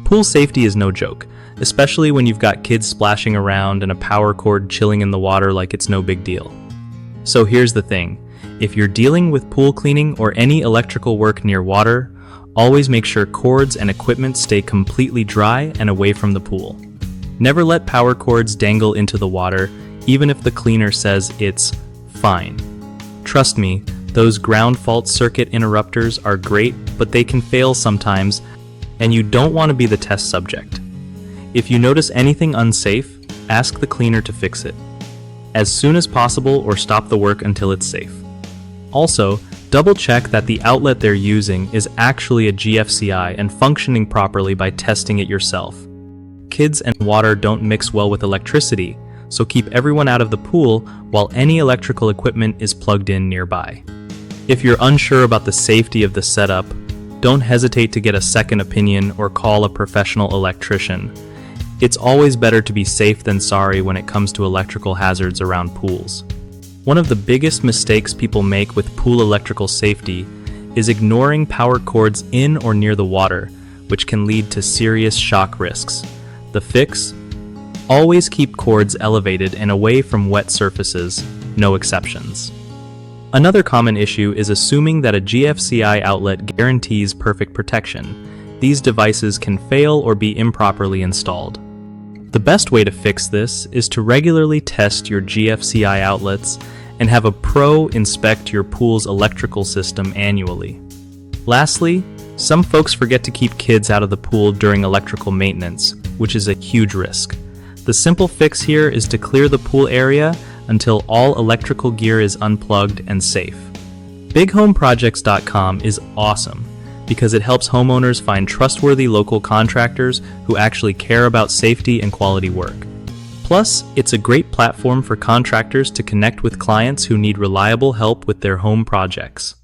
Pool safety is no joke, especially when you've got kids splashing around and a power cord chilling in the water like it's no big deal. So here's the thing, if you're dealing with pool cleaning or any electrical work near water, always make sure cords and equipment stay completely dry and away from the pool. Never let power cords dangle into the water, even if the cleaner says it's fine. Trust me, those ground fault circuit interrupters are great, but they can fail sometimes, and you don't want to be the test subject. If you notice anything unsafe, ask the cleaner to fix it as soon as possible or stop the work until it's safe. Also, double check that the outlet they're using is actually a GFCI and functioning properly by testing it yourself. Kids and water don't mix well with electricity, so keep everyone out of the pool while any electrical equipment is plugged in nearby. If you're unsure about the safety of the setup, don't hesitate to get a second opinion or call a professional electrician. It's always better to be safe than sorry when it comes to electrical hazards around pools. One of the biggest mistakes people make with pool electrical safety is ignoring power cords in or near the water, which can lead to serious shock risks. The fix? Always keep cords elevated and away from wet surfaces, no exceptions. Another common issue is assuming that a GFCI outlet guarantees perfect protection. These devices can fail or be improperly installed. The best way to fix this is to regularly test your GFCI outlets and have a pro inspect your pool's electrical system annually. Lastly, some folks forget to keep kids out of the pool during electrical maintenance, which is a huge risk. The simple fix here is to clear the pool area until all electrical gear is unplugged and safe. BigHomeProjects.com is awesome because it helps homeowners find trustworthy local contractors who actually care about safety and quality work. Plus, it's a great platform for contractors to connect with clients who need reliable help with their home projects.